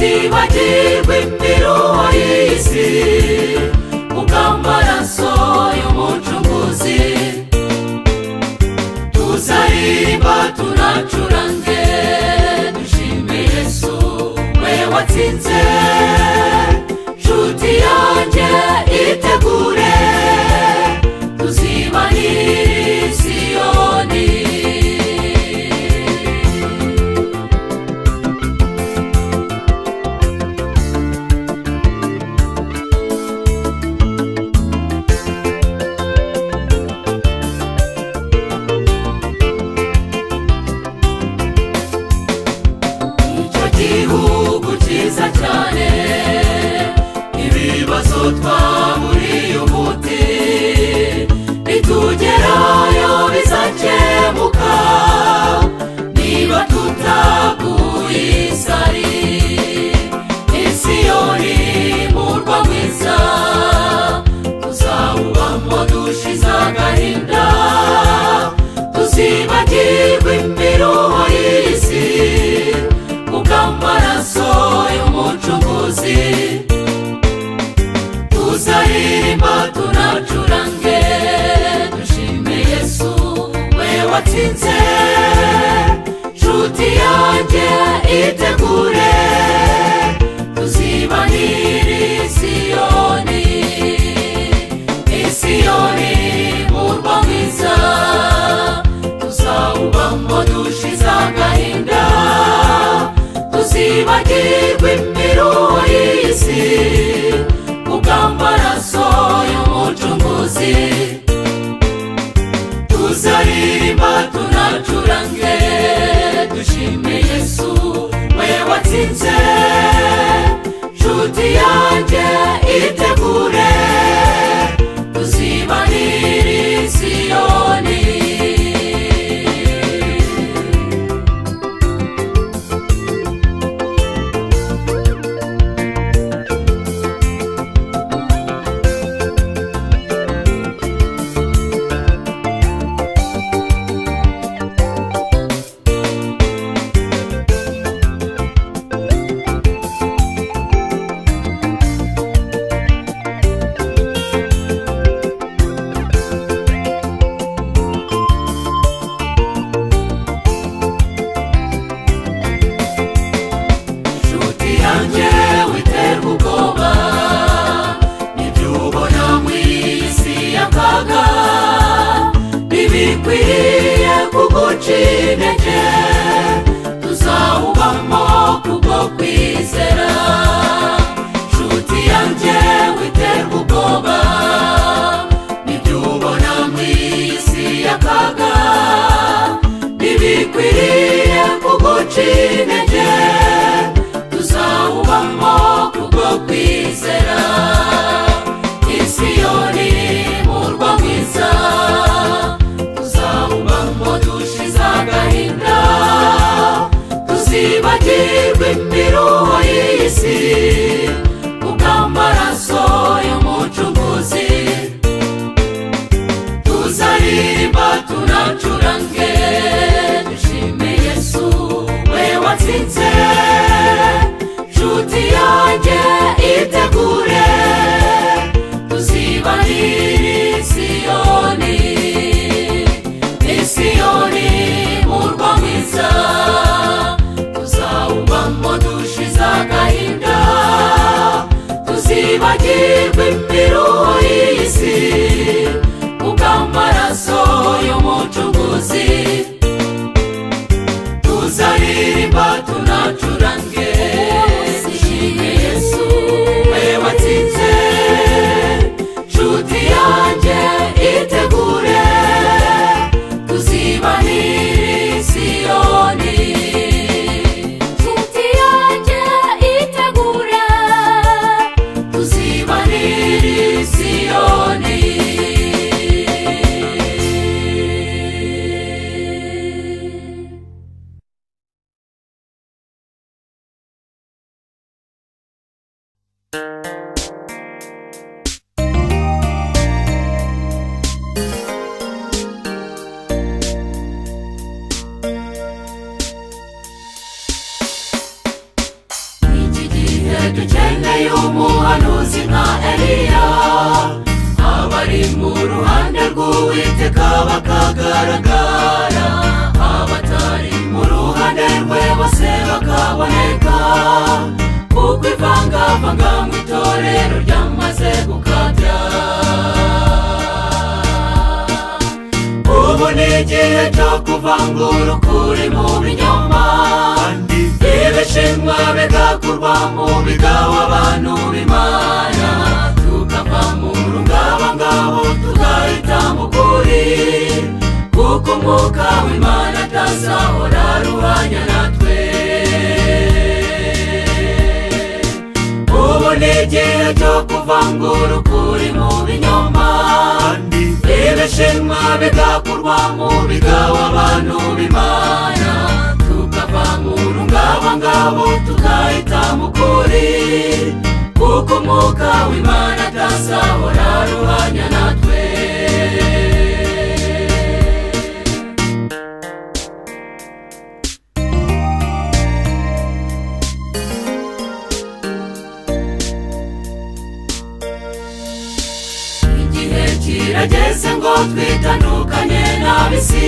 tuzibagirwe imiruho y'isi kubw'amaraso y'umucunguzi. Tuzaririmba tunacurange dushime Yesu we watsinze. Nshuti yanjye itegure tuzibanire Siyoni. Igihugu cyiza cyane ibibazo twaburiye umuti nitugerayo bizakemuka niba tutaguye isari. Isiyoni murwa mwiza tuzawubamo dushize agahinda. Tuzibagirwe imiruho y'isi kubw'amaraso y'umucunguzi. Tuzaririmba tunacurange dushime Yesu we watsinze. Nshuti yanjye itegure tuzibanire Siyoni. Isiyoni murwa mwiza tuzawubamo dushize agahinda. Tuzibagirwe imiruho y'isi kubw'amaraso y'umucunguzi. Tuzaririmba tunacurange dushime Yesu we watsinze. Nshuti yanjye itegure tuzibanire Siyoni. Bikwiriye kuguca intege tuzawubamo kubwo kwizera. Nshuti yanjye witerwa ubwoba n'ibyo ubona mu isi y'akaga. Bikwiriye kuguca intege tuzawubamo kubwo kwizera. Isiyoni murwa mwiza tuzawubamo dushize agahinda. Tuzibagirwe imiruho y'isi kubw'amaraso y'umucunguzi. Tuzaririmba tunacurange dushime Yesu we watsinze. Nshuti yanjye itegure Uwiteka bakagaragara, abatari mu ruhande rwe bose bakaboneka, kuko ivangavanga mu itorero ryamaze gukabya. Ubu ni igihe cyo kuvangura ukuri mu binyoma, ibishimwa bigakurwa mu bigawa abantu b'Imana, tukava mu rungabangabo tugahitamo ukuri, kuko umwuka w'Imana atazahora aruhanya natwe. Ubu ni igihe cyo kuvangura ukuri mu binyoma, ibishimwa bigakurwa mu bigawa abantu b'Imana, tukava mu rungabangabo tugahitamo ukuri, kuko umwuka w'Imana atazahora aruhanya natwe. Igihe kirageze ngo twitandukanye n'ab'isi,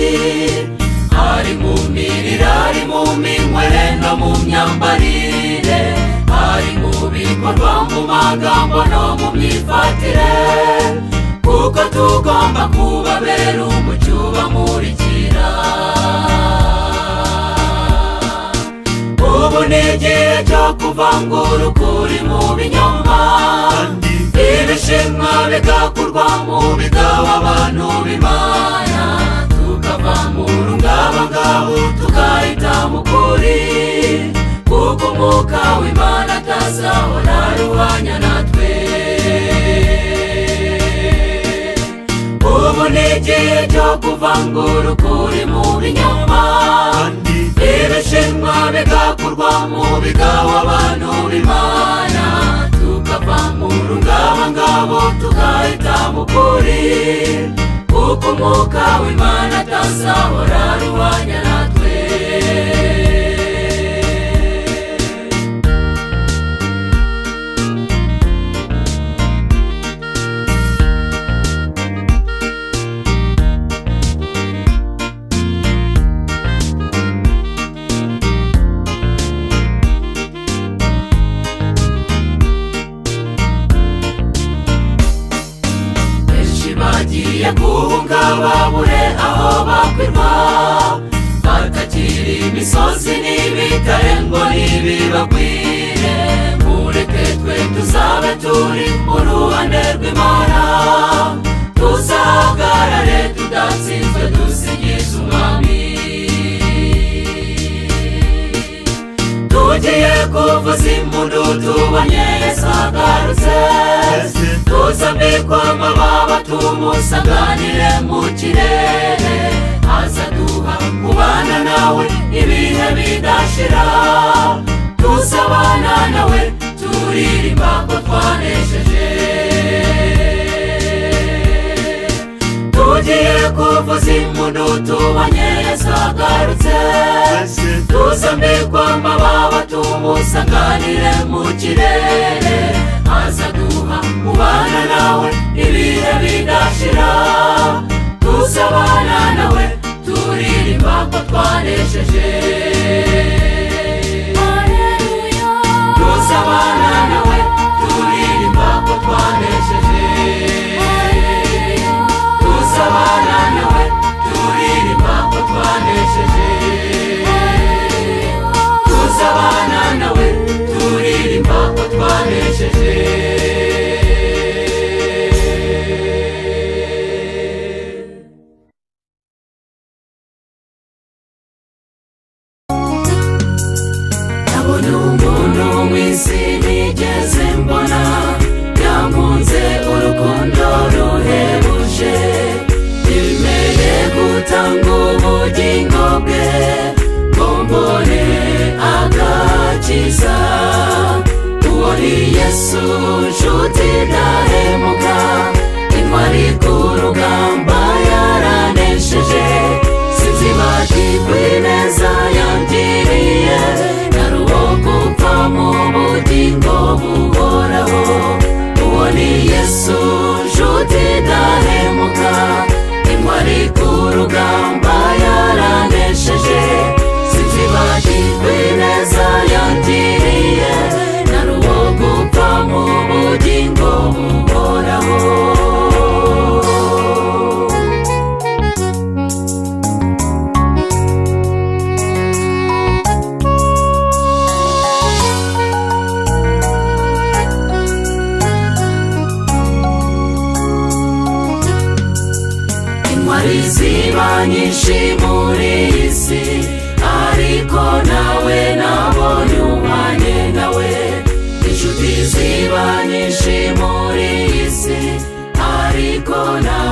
ari mu mirire, ari mu minywere no mu myambarire, ari mu bikorwa, mu magambo no mu myifatire, kuko tugomba kubabera umucyo ubamurikira. Ubu ni igihe cyo kuvangura ukuri mu binyoma, ibishimwa bigakurwa mu bigawa abantu b'Imana, tukava mu rungabangabo tugahitamo ukuri, kuko umwuka w'Imana atazahora aruhanya natwe. Ubu ni igihe cyo kuvangura ukuri mu binyoma, ibishimwa bigakurwa mu bigawa abantu b'Imana, tukava mu rungabangabo tugahitamo ukuri, kuko umwuka w'Imana atazahora aruhanya natwe. Bagiye guhunga babure aho bakwirwa, batakira imisozi n'ibitare ngo ntibibagwire, mureke twe tuzabe turi mu ruhande rw'Imana, tuzahagarare tudatsinzwe dusingiza umwami. Tugiye kuvuza impundu tubonye Yesu agarutse, tuzambikwa amababa tumusanganire mu kirere, azaduha kubana nawe ibihe bidashira, tuzabana nawe turirimba ko twanesheje. Tugiye kuvuza impundu tubonye Yesu agarutse, tuzambikwa amababa tumusanganire mu kirere, azaduha kubana nawe ibihe bidashira, tuzabana nawe turirimba ko twanesheje. Tuzabana nawe turirimba ko twanesheje, tuzabana nawe turirimba ko twanesheje, tuzabana nawe turirimba ko twanesheje. Nabonye umuntu mw'isi nigeze mbona, yankunze urukundo ruhebuje, yemeye gutanga ubugingo bwe ngo mbone agakiza. Uwo ni Yesu nshuti ndahemuka, intwari ku rugamba yaranesheje, sinzibagirwa ineza yangiriye, naruwo gupfa mu bugingo buhoraho. Uwo ni Yesu nshuti ndahemuka, hari ziba nyinshi muri iyi si, ariko nawe nabonye uhwanye nawe. Inshuti ziba nyinshi muri iyi si, ariko nawe